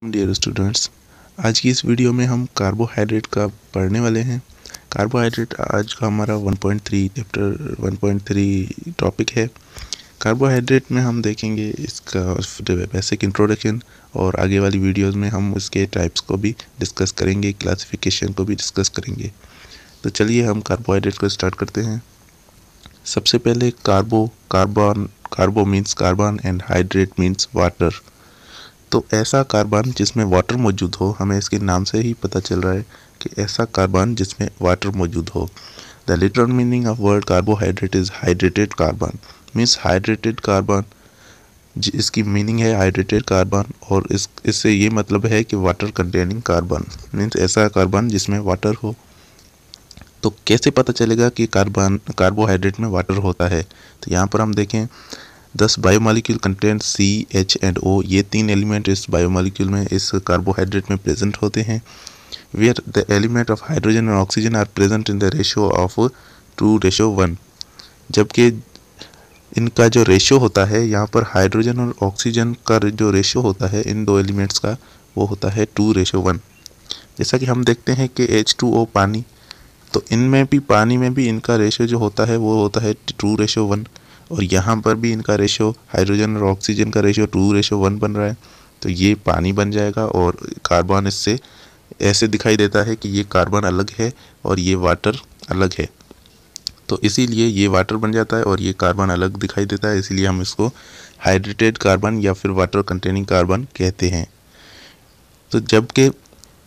Dear students, आज की इस वीडियो में हम कार्बोहाइड्रेट का पढ़ने वाले हैं। कार्बोहाइड्रेट आज का हमारा 1.3 चैप्टर 1.3 टॉपिक है। कार्बोहाइड्रेट में हम देखेंगे इसका बेसिक इंट्रोडक्शन और आगे वाली वीडियोस में हम इसके टाइप्स को भी डिस्कस करेंगे, क्लासिफिकेशन को भी डिस्कस करेंगे। तो चलिए हम कार्बोहाइड्रेट को स्टार्ट करते हैं। सबसे पहले carbo means carbon and hydrate means water. तो ऐसा कार्बन जिसमें वाटर मौजूद हो, हमें इसके नाम से ही पता चल रहा है कि ऐसा कार्बन जिसमें वाटर मौजूद हो। The literal meaning of word carbohydrate is hydrated carbon, means hydrated carbon. इसकी मीनिंग है हाइड्रेटेड कार्बन और इससे ये मतलब है कि वाटर कंटेनिंग कार्बन, मीन्स ऐसा कार्बन जिसमें वाटर हो। तो कैसे पता चलेगा कि कार्बोहाइड्रेट में वाटर होता है? तो यहाँ पर हम देखें 10 biomolecule content C, H and O, ये 3 एलिमेंट इस बायोमोलिक्यूल में, इस कार्बोहाइड्रेट में प्रेजेंट होते हैं। Where the element of hydrogen और oxygen are present in the ratio of 2:1। जबकि इनका जो रेशियो होता है, यहाँ पर हाइड्रोजन और ऑक्सीजन का जो रेशियो होता है इन दो एलिमेंट्स का, वो होता है 2:1। जैसा कि हम देखते हैं कि H2O पानी, तो इनमें भी, पानी में भी इनका रेशियो जो होता है वो होता है 2:1। और यहाँ पर भी इनका रेशियो, हाइड्रोजन और ऑक्सीजन का रेशियो 2:1 बन रहा है। तो ये पानी बन जाएगा और कार्बन इससे ऐसे दिखाई देता है कि ये कार्बन अलग है और ये वाटर अलग है। तो इसीलिए ये वाटर बन जाता है और ये कार्बन अलग दिखाई देता है, इसीलिए हम इसको हाइड्रेटेड कार्बन या फिर वाटर कंटेनिंग कार्बन कहते हैं। तो जबकि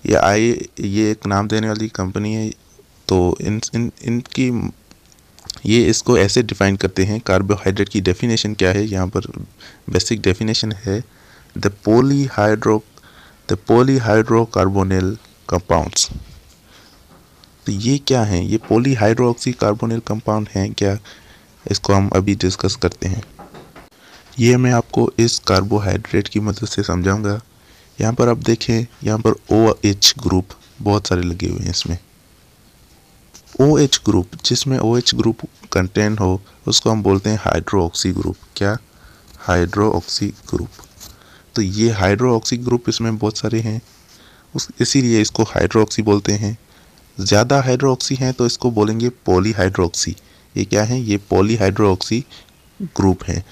ये एक नाम देने वाली कंपनी है, तो इनकी ये इसको ऐसे डिफाइन करते हैं। कार्बोहाइड्रेट की डेफिनेशन क्या है? यहाँ पर बेसिक डेफिनेशन है द पॉलीहाइड्रोकार्बोनिल कंपाउंड्स। तो ये क्या हैं? ये पॉलीहाइड्रोक्सी कार्बोनिल कंपाउंड हैं क्या? इसको हम अभी डिस्कस करते हैं। ये मैं आपको इस कार्बोहाइड्रेट की मदद से समझाऊंगा। यहाँ पर आप देखें, यहाँ पर OH ग्रुप बहुत सारे लगे हुए हैं। इसमें OH ग्रुप, जिसमें OH ग्रुप कंटेन हो, उसको हम बोलते हैं हाइड्रोक्सी ग्रुप। क्या? Hydroxy group. तो ये हाइड्रोक्सी ग्रुप इसमें बहुत सारे हैं, इसीलिए इसको हाइड्रोक्सी बोलते हैं। ज़्यादा हाइड्रोक्सी हैं तो इसको बोलेंगे पॉलीहाइड्रोक्सी। ये क्या है? ये पॉलीहाइड्रोक्सी ग्रुप है।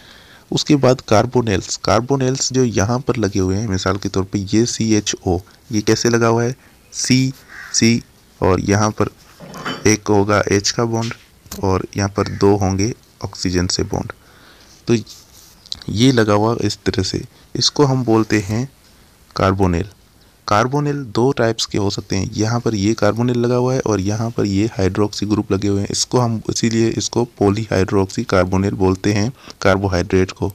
उसके बाद कार्बोनेल्स जो यहाँ पर लगे हुए हैं, मिसाल के तौर पे ये CHO, ये कैसे लगा हुआ है? C और यहाँ पर एक होगा H का बॉन्ड और यहाँ पर 2 होंगे ऑक्सीजन से बॉन्ड। तो ये लगा हुआ इस तरह से, इसको हम बोलते हैं कार्बोनेल। कार्बोनेल 2 टाइप्स के हो सकते हैं। यहाँ पर ये कार्बोनेल लगा हुआ है और यहाँ पर ये हाइड्रोक्सी ग्रुप लगे हुए हैं। इसको हम इसीलिए इसको पॉलीहाइड्रोक्सी कार्बोनेल बोलते हैं ग्रुप को।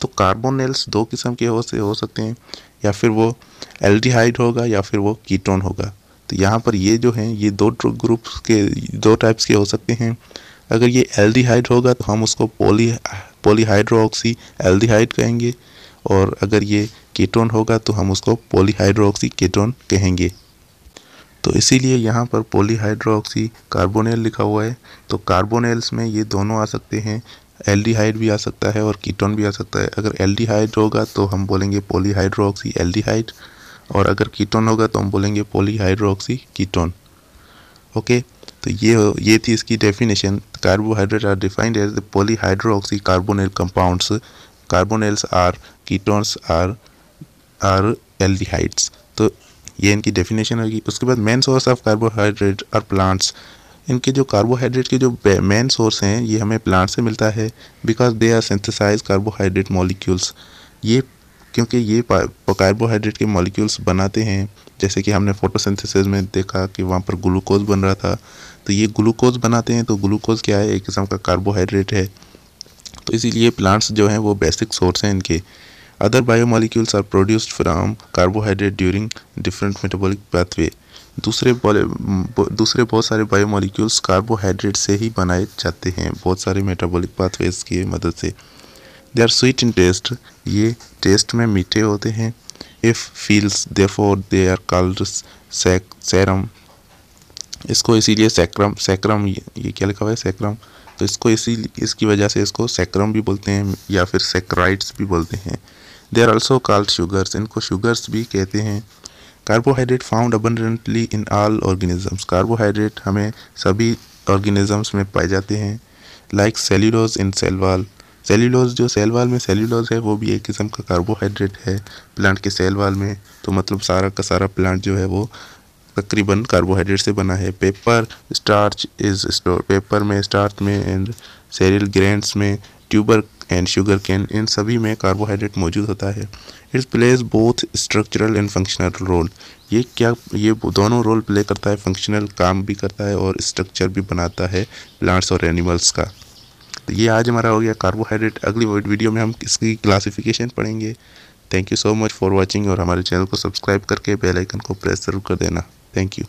तो कार्बोनेल्स 2 किस्म के हो सकते हैं, या फिर वो एल्डिहाइड होगा या फिर वो कीटोन होगा। तो यहाँ पर ये जो हैं, ये 2 टाइप्स के हो सकते हैं। अगर ये एल्डिहाइड होगा तो हम उसको पॉलीहाइड्रोक्सी एल्डिहाइड कहेंगे, और अगर ये कीटोन होगा तो हम उसको पॉलीहाइड्रोक्सी कीटोन कहेंगे। तो इसीलिए यहाँ पर पॉलीहाइड्रोक्सी कार्बोनेल लिखा हुआ है। तो कार्बोनेल्स में ये दोनों आ सकते हैं, एल्डिहाइड भी आ सकता है और कीटोन भी आ सकता है। अगर एल्डिहाइड होगा तो हम बोलेंगे पॉलीहाइड्रोक्सी एल्डिहाइड, और अगर कीटोन होगा तो हम बोलेंगे पॉलीहाइड्रोक्सी कीटोन। ओके, तो ये थी इसकी definition. Carbohydrate are defined as the polyhydroxy carbonyl compounds. Carbonyls are, ketones or aldehydes. तो ये इनकी डेफिनेशन होगी। उसके बाद main source of carbohydrate are plants. इनके जो कार्बोहाइड्रेट के जो मेन सोर्स हैं, ये हमें प्लांट से मिलता है, because they are synthesize carbohydrate molecules. ये क्योंकि ये कार्बोहाइड्रेट के मॉलिक्यूल्स बनाते हैं, जैसे कि हमने फोटोसिंथेसिस में देखा कि वहाँ पर ग्लूकोज बन रहा था, तो ये ग्लूकोज बनाते हैं। तो ग्लूकोज क्या है? एक किस्म का कार्बोहाइड्रेट है। तो इसीलिए प्लांट्स जो हैं वो बेसिक सोर्स हैं इनके। Other biomolecules are produced from carbohydrate during different metabolic pathway. दूसरे बहुत सारे बायोमोलिक्यूल्स कार्बोहाइड्रेट से ही बनाए जाते हैं, बहुत सारे मेटाबॉलिक पाथवेज की मदद से। They are sweet in taste, ये टेस्ट में मीठे होते हैं। If feels therefore they are called saccharum. इसको इसीलिए सैक्रम ये क्या लिखा हुआ है? सैक्रम। तो इसको इसकी वजह से इसको सैक्रम भी बोलते हैं या फिर सैक्राइड्स भी बोलते हैं। They are also called sugars, इनको शुगर्स भी कहते हैं। Carbohydrate found abundantly in all organisms, carbohydrate हमें सभी ऑर्गेनिजम्स में पाए जाते हैं। Like cellulose in cell wall, cellulose जो सेल वॉल में सेल्यूलोज है वो भी एक किस्म का कार्बोहाइड्रेट है प्लांट के सेल वॉल में। तो मतलब सारा का सारा प्लांट जो है वो तकरीबन कार्बोहाइड्रेट से बना है। Paper starch is store, paper में, स्टार्च में एंड सेरियल ग्रेन्स में, ट्यूबर एंड शुगर कैन, इन सभी में कार्बोहाइड्रेट मौजूद होता है। It's plays both structural and functional role, ये दोनों रोल प्ले करता है, फंक्शनल काम भी करता है और स्ट्रक्चर भी बनाता है प्लांट्स और एनिमल्स का। तो ये आज हमारा हो गया कार्बोहाइड्रेट। अगली वीडियो में हम इसकी क्लासिफिकेशन पढ़ेंगे। Thank you so much for watching, और हमारे चैनल को सब्सक्राइब करके बेल आइकन को प्रेस जरूर कर देना। Thank you.